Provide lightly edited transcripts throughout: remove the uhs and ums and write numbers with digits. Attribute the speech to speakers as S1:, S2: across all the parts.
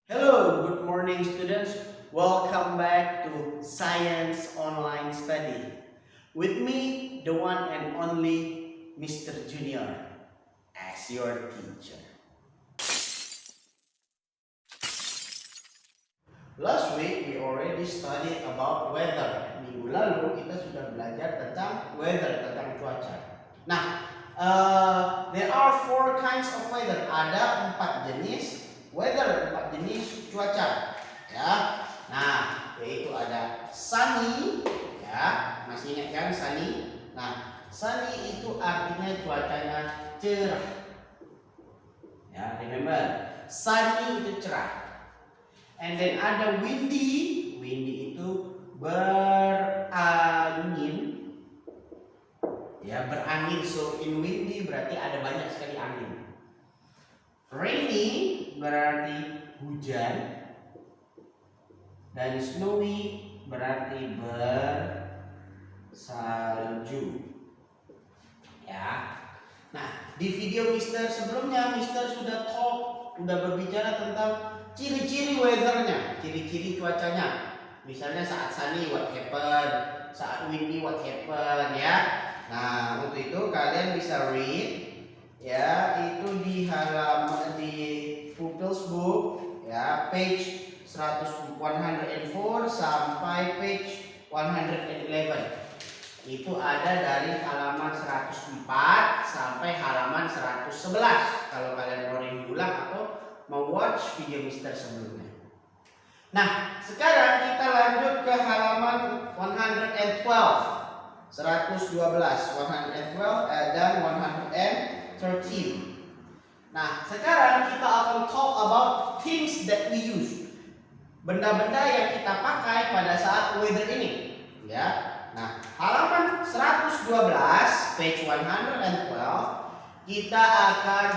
S1: Hello, good morning students. Welcome back to Science Online Study. With me, the one and only Mr. Junior as your teacher. Last week we already studied about weather. Minggu lalu kita sudah belajar tentang weather, tentang cuaca. Nah, there are four kinds of weather. Ada 4 jenis weather, 4 jenis cuaca. Ya, nah yaitu ada sunny, ya masih ingat kan sunny? Nah, sunny itu artinya cuacanya cerah. Ya, remember, sunny itu cerah. And then ada windy, windy itu berangin, ya berangin. So in windy berarti ada banyak sekali angin. Rainy berarti hujan, dan snowy berarti bersalju. Ya. Nah, di video Mister sebelumnya Mister sudah berbicara tentang ciri-ciri weathernya, ciri-ciri cuacanya. Misalnya saat sunny what happen, saat windy what happen, ya. Nah, untuk itu kalian bisa read, ya, itu di halaman di pupils book, ya, page 104 sampai page 111. Itu ada dari halaman 104 sampai halaman 111 kalau kalian mau review ulang atau mau watch video Mister sebelumnya. Nah, sekarang kita lanjut ke halaman 112, 112 dan 113. Nah, sekarang kita akan talk about things that we use. Benda-benda yang kita pakai pada saat weather ini, ya. Nah, halaman 112, page 112, kita akan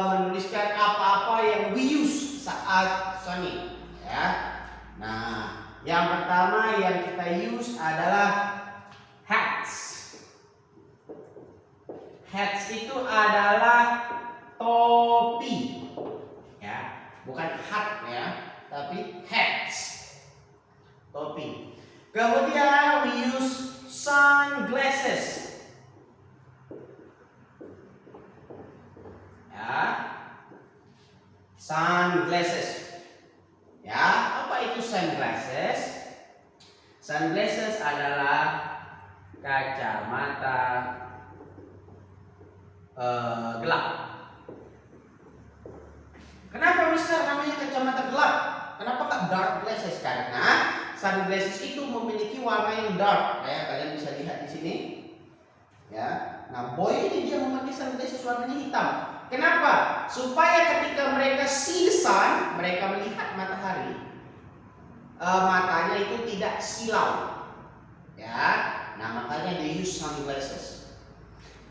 S1: menuliskan apa-apa yang we use saat sunny, ya. Nah, yang pertama yang kita use adalah hats. Hats itu adalah topi, ya, bukan hat ya, tapi hats, topi. Kemudian we use sunglasses, ya, sunglasses, ya. Apa itu sunglasses? Sunglasses adalah kacamata gelap. Kenapa Mister namanya kacamata gelap? Kenapa nggak dark glasses? Karena sunglasses itu memiliki warna yang dark. Ya, kalian bisa lihat di sini. Ya. Nah, boy ini dia memakai sunglasses warnanya hitam. Kenapa? Supaya ketika mereka see the sun, mereka melihat matahari, matanya itu tidak silau. Ya. Nah, makanya they use sunglasses.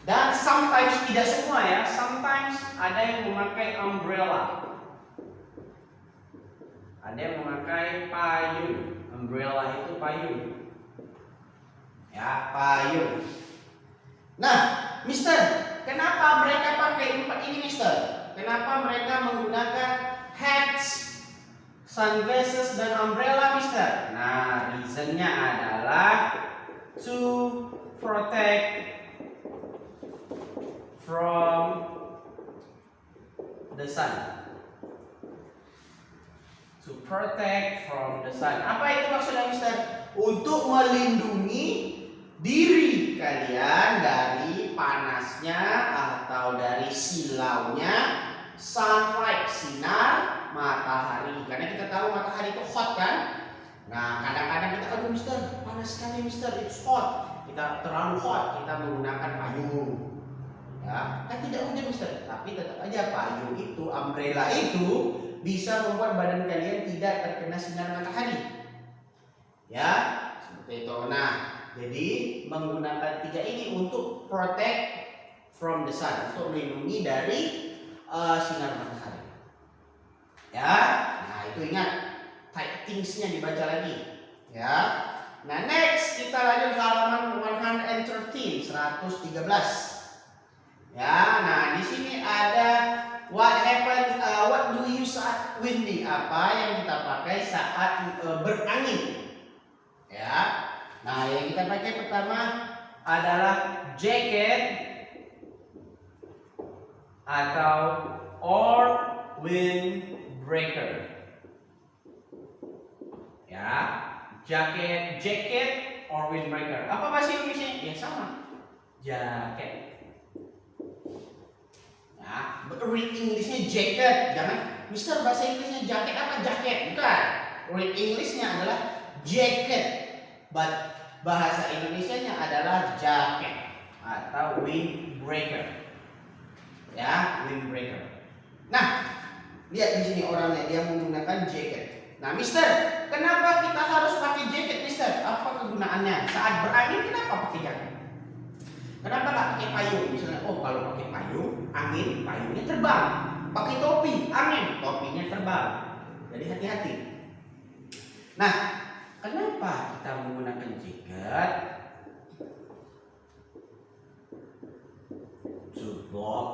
S1: Dan sometimes, tidak semua ya, sometimes ada yang memakai umbrella. Ada yang memakai payung. Umbrella itu payung. Ya, payung. Nah, Mister, kenapa mereka pakai 4 ini, Mister? Kenapa mereka menggunakan hats, sunglasses, dan umbrella, Mister? Nah, reasonnya adalah to protect from the sun. To protect from the sun. Apa itu maksudnya, Mister? Untuk melindungi diri kalian dari panasnya atau dari silaunya sunlight, sinar matahari. Karena kita tahu matahari itu hot kan? Nah, kadang-kadang kita, aduh Mister, panas sekali Mister, it's hot. Kita terlalu hot, kita menggunakan payung. Ya, kan tidak hujan Mister, tapi tetap aja payung itu, umbrella itu bisa membuat badan kalian tidak terkena sinar matahari. Ya, seperti itu. Nah, jadi menggunakan 3 ini untuk protect from the sun, untuk melindungi dari sinar matahari. Ya, nah itu ingat, type things-nya dibaca lagi. Ya. Nah, next kita lanjut halaman 113, 113. Ya, nah di sini ada what do we use saat windy? Apa yang kita pakai saat berangin? Ya. Nah, yang kita pakai pertama adalah jacket atau or windbreaker. Ya, jacket or windbreaker. Apa bahasa Inggrisnya? Ya sama, jaket. Nah, read Inggrisnya jacket, jangan Mister bahasa Inggrisnya jaket apa? Jaket, bukan. Read Inggrisnya adalah jacket, but bahasa Indonesianya adalah jaket atau windbreaker. Ya, windbreaker. Nah, lihat di sini orangnya dia menggunakan jaket. Nah, Mister, kenapa kita harus pakai jaket, Mister? Apa kegunaannya? Saat berangin kenapa pakai jaket? Kenapa nggak pakai payung? Misalnya, oh kalau pakai payung, angin, payungnya terbang. Pakai topi, angin, topinya terbang. Jadi hati-hati. Nah, kenapa kita menggunakan jaket? To block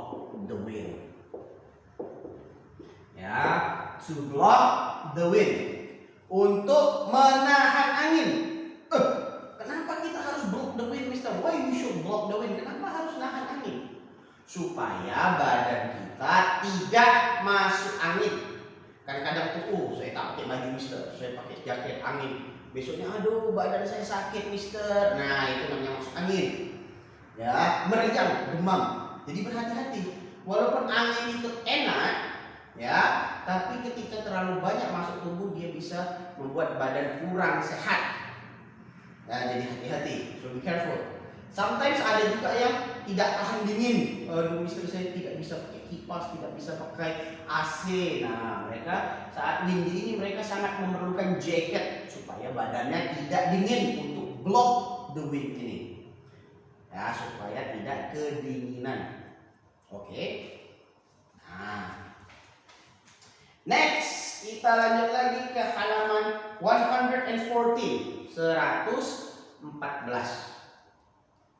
S1: the wind. Ya, to block the wind. Untuk menahan angin. Kenapa kita harus block the wind, Mister? Why we should block the wind? Kenapa harus nahan angin? Supaya badan kita tidak masuk angin. Kan kadang tuh, saya tak pakai baju, Mister, saya pakai jaket angin. Besoknya, aduh badan saya sakit, Mister. Nah, itu namanya masuk angin. Ya, meriang, demam. Jadi berhati-hati. Walaupun angin itu enak, ya, tapi ketika terlalu banyak masuk tubuh dia bisa membuat badan kurang sehat. Nah, jadi hati-hati. So be careful. Sometimes ada juga yang tidak tahan dingin. Aduh, Mister, saya tidak bisa pakai kipas, tidak bisa pakai AC. Nah, mereka saat windy ini mereka sangat memerlukan jaket supaya badannya tidak dingin untuk block the wind ini. Ya, supaya tidak kedinginan. Oke. Nah, next kita lanjut lagi ke halaman 114, 114.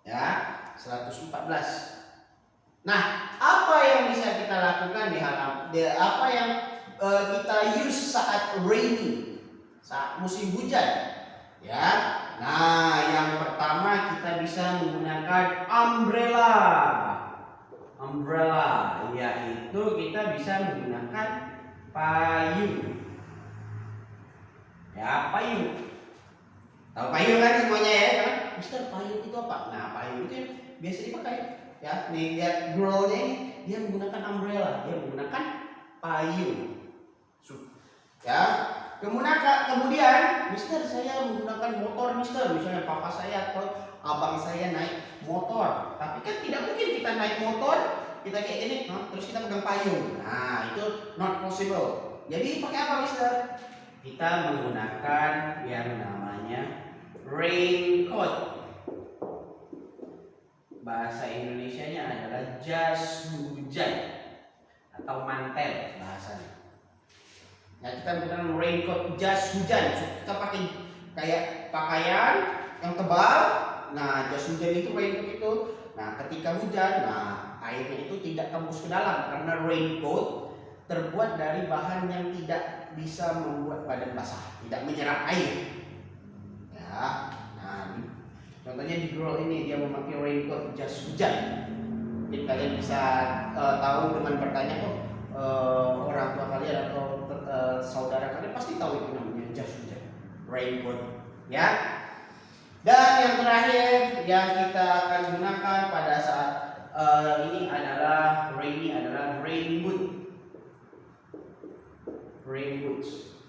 S1: Ya, 114. Nah, apa yang bisa kita lakukan di halaman? Apa yang kita use saat rainy, saat musim hujan? Ya. Nah, yang pertama kita bisa menggunakan umbrella. Umbrella, yaitu kita bisa menggunakan payung. Ya, payung. Tahu payung kan semuanya ya, kan? Mister, payung itu apa? Nah, payung itu biasa dipakai. Ya, nih lihat girlnya ini, dia menggunakan umbrella, dia menggunakan payung. Ya. Kemudian, Mister, saya menggunakan motor, Mister. Misalnya papa saya atau abang saya naik motor. Tapi kan tidak mungkin kita naik motor, kita kayak gini, terus kita pegang payung. Nah, itu not possible. Jadi pakai apa, Mister? Kita menggunakan yang namanya raincoat. Bahasa Indonesianya adalah jas hujan atau mantel bahasanya. Nah, kita menggunakan raincoat, jas hujan. Kita pakai kayak pakaian yang tebal. Nah, jas hujan itu raincoat itu. Nah, ketika hujan, nah airnya itu tidak tembus ke dalam karena raincoat terbuat dari bahan yang tidak bisa membuat badan basah, tidak menyerap air. Ya, nah contohnya di girl ini dia memakai raincoat jas hujan. Mungkin kalian bisa tahu dengan bertanya kok orang tua kalian atau saudara kalian pasti tahu itu namanya jas hujan, raincoat, ya. Dan yang terakhir yang kita akan gunakan pada saat ini adalah rain boot. Rain boots,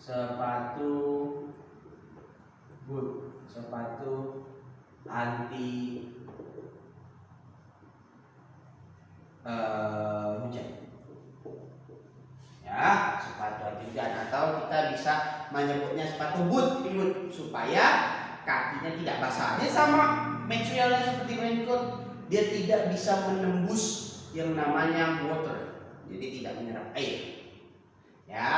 S1: sepatu boot, sepatu anti hujan. Ya, sepatu anti hujan atau kita bisa menyebutnya sepatu boot supaya kakinya tidak basah. Dia sama materialnya seperti raincoat, dia tidak bisa menembus yang namanya water, jadi tidak menyerap air. Ya,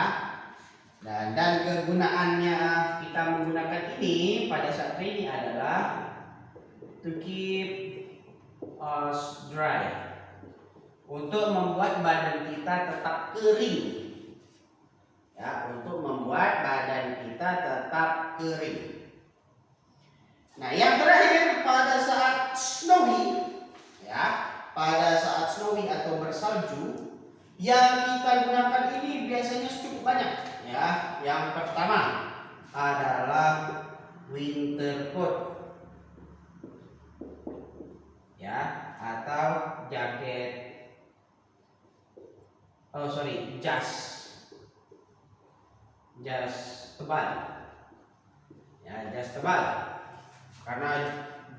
S1: dan kegunaannya kita menggunakan ini pada saat ini adalah to keep us dry, untuk membuat badan kita tetap kering. Ya, untuk membuat badan kita tetap kering. Nah, yang terakhir pada saat snowy, ya, pada saat snowy atau bersalju, yang kita gunakan ini biasanya cukup banyak. Ya, yang pertama adalah winter coat, ya, atau jaket. Jas tebal. Ya, jas tebal. Karena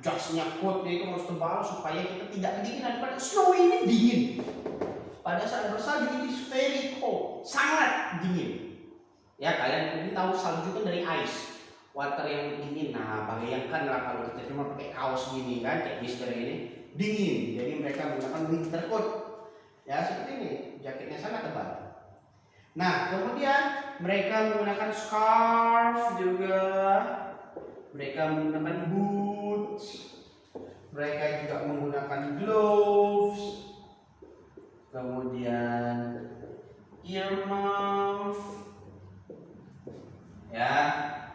S1: jasnya coatnya itu harus tebal supaya kita tidak kedinginan. Pada snow ini dingin. Pada saat bersalju ini very cold, sangat dingin. Ya, kalian mungkin tahu salju kan dari ice, water yang dingin. Nah, bayangkanlah kalau kita cuma pakai kaos gini kan, kayak mister ini, dingin. Jadi mereka menggunakan winter coat. Ya, seperti ini, jaketnya sangat tebal. Nah, kemudian mereka menggunakan scarf juga. Mereka menggunakan boots. Mereka juga menggunakan gloves. Kemudian earmuff. Ya,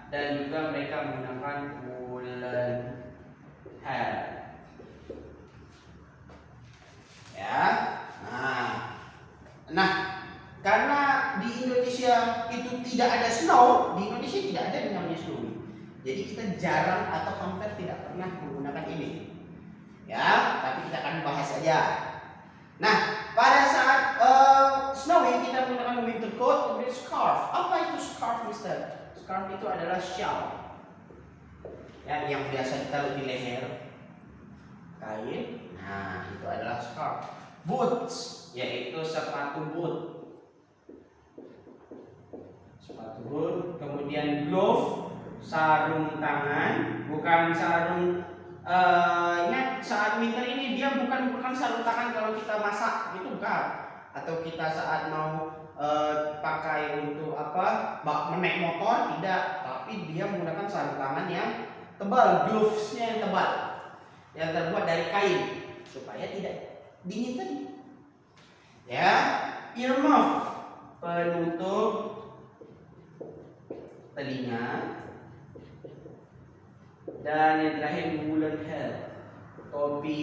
S1: dan juga mereka menggunakan woolen hat. Ya. Nah, karena di Indonesia itu tidak ada snow, di Indonesia tidak ada yang namanya snow. Jadi kita jarang atau hampir tidak pernah menggunakan ini. Ya, tapi kita akan bahas saja. Nah, pada saat snowy kita menggunakan winter coat, kemudian scarf. Apa itu scarf, Mister? Scarf itu adalah shawl. Ya, yang biasa kita di leher, kain. Nah, itu adalah scarf. Boots, yaitu sepatu boot. Sepatu boot. Kemudian glove, sarung tangan, bukan sarung. Ingat saat winter ini dia bukan sarung tangan kalau kita masak, itu bukan. Atau kita saat mau pakai untuk apa? Menaik motor, tidak. Tapi dia menggunakan sarung tangan yang tebal, glovesnya yang tebal, yang terbuat dari kain supaya tidak dingin tadi. Ya, earmuff, penutup telinga. Dan yang terakhir woolen hat, topi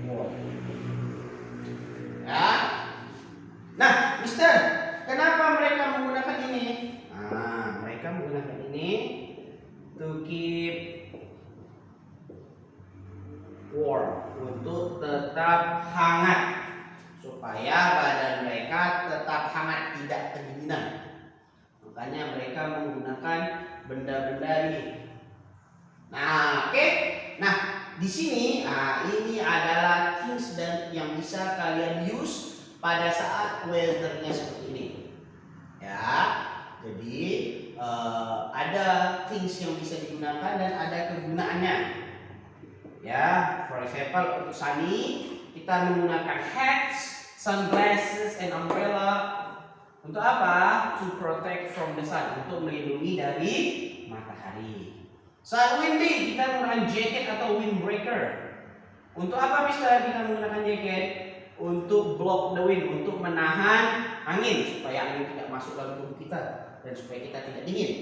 S1: wool. Ya. Nah, Mister, kenapa mereka menggunakan ini? Nah, mereka menggunakan ini to keep warm, untuk tetap hangat, supaya badan mereka tetap hangat, tidak kedinginan. Makanya mereka menggunakan benda-benda ini. Nah, oke. Nah, di sini, ini adalah things dan yang bisa kalian use pada saat weathernya seperti ini. Ya, jadi ada things yang bisa digunakan dan ada kegunaannya. Ya, for example untuk sunny kita menggunakan hats, sunglasses, and umbrella. Untuk apa? To protect from the sun, untuk melindungi dari matahari. Saat windy kita menggunakan jacket atau windbreaker. Untuk apa, Mister, kita menggunakan jaket? Untuk block the wind, untuk menahan angin supaya angin tidak masuk dalam tubuh kita dan supaya kita tidak dingin.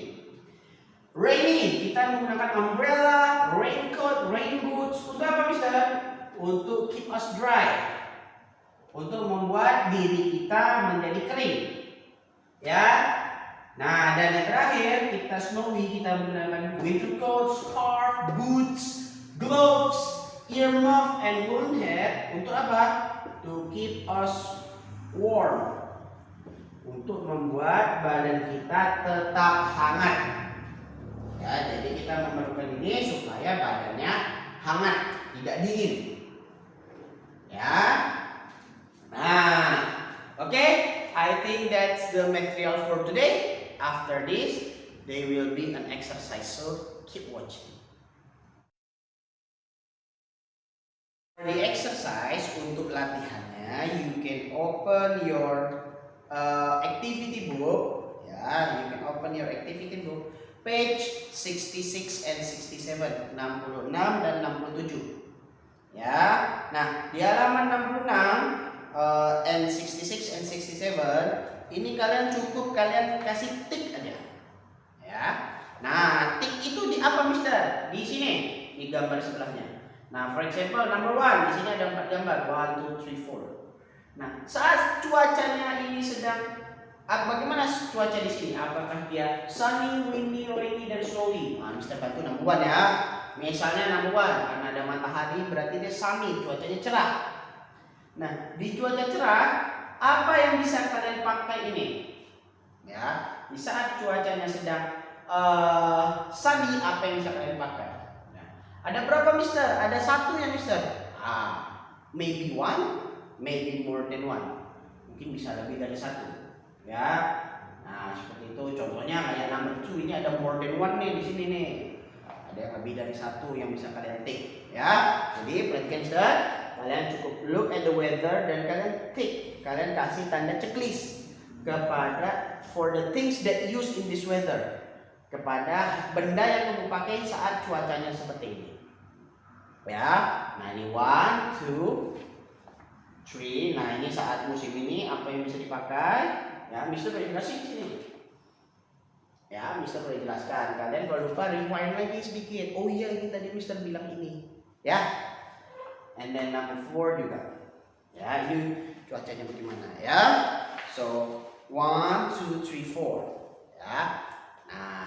S1: Rainy, kita menggunakan umbrella, raincoat, rain boots. Untuk apa, Mister? Untuk keep us dry, untuk membuat diri kita menjadi kering. Ya. Nah, dan yang terakhir kita snowy, kita menggunakan winter coat, scarf, boots, gloves, earmuff, and woolen hat. Untuk apa? To keep us warm, untuk membuat badan kita tetap hangat. Ya, jadi kita memerlukan ini supaya badannya hangat, tidak dingin. Ya. Nah, oke. I think that's the material for today. After this, there will be an exercise, so keep watching. For the exercise, untuk latihannya, you can open your activity book. Ya, you can open your activity book, page 66 and 67, 66 dan 67. Ya. Nah, di halaman 66 and 66 and 67 ini kalian cukup kalian kasih tik aja. Ya. Nah, tik itu di apa, Mister? Di sini, di gambar sebelahnya. Nah, for example, number 1, di sini ada 4 gambar, 1, 2, 3, 4. Nah, saat cuacanya ini sedang bagaimana cuaca di sini? Apakah dia sunny, windy, rainy, dan snowy? Nah, Mister bantu number 1 ya. Misalnya number 1, karena ada matahari berarti dia sunny, cuacanya cerah. Nah, di cuaca cerah, apa yang bisa kalian pakai ini? Ya, di saat cuacanya sedang sunny, apa yang bisa kalian pakai? Nah, ada berapa, Mister? Ada 1 ya, Mister? Maybe 1, maybe more than 1. Mungkin bisa lebih dari 1. Ya. Nah, seperti itu. Contohnya kayak number 2 ini ada more than 1 nih di sini nih. Ada yang lebih dari 1 yang bisa kalian tick, ya. Jadi perhatikan, Mister, kalian cukup look at the weather dan kalian tick, kalian kasih tanda checklist kepada for the things that used in this weather, kepada benda yang kamu pakai saat cuacanya seperti ini. Ya. Nah, ini 1, 2, 3. Nah, ini saat musim ini apa yang bisa dipakai? Ya, Mister boleh jelasin di sini. Ya, Mister boleh jelaskan. Kalian kalau lupa rewind lagi sedikit. Oh iya, ini tadi Mister bilang ini. Ya. And then number 4 juga. Ya, ini cuacanya bagaimana ya. So, 1, 2, 3, 4. Ya. Nah,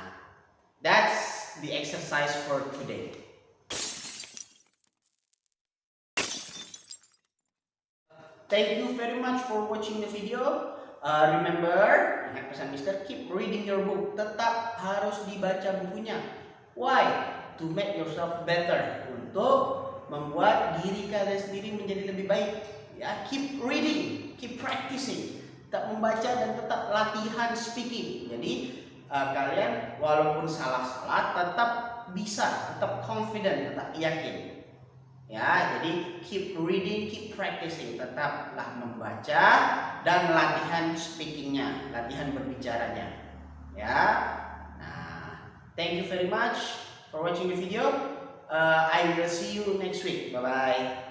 S1: that's the exercise for today. Thank you very much for watching the video. Remember, ingat pesan Mister, keep reading your book. Tetap harus dibaca bukunya. Why? To make yourself better. Untuk membuat diri kalian sendiri menjadi lebih baik. Ya, keep reading, keep practicing. Tetap membaca dan tetap latihan speaking. Jadi kalian walaupun salah-salah tetap bisa, tetap confident, tetap yakin. Ya, jadi keep reading, keep practicing, tetaplah membaca dan latihan speakingnya, latihan berbicaranya. Ya, nah, thank you very much for watching the video. I will see you next week. Bye bye.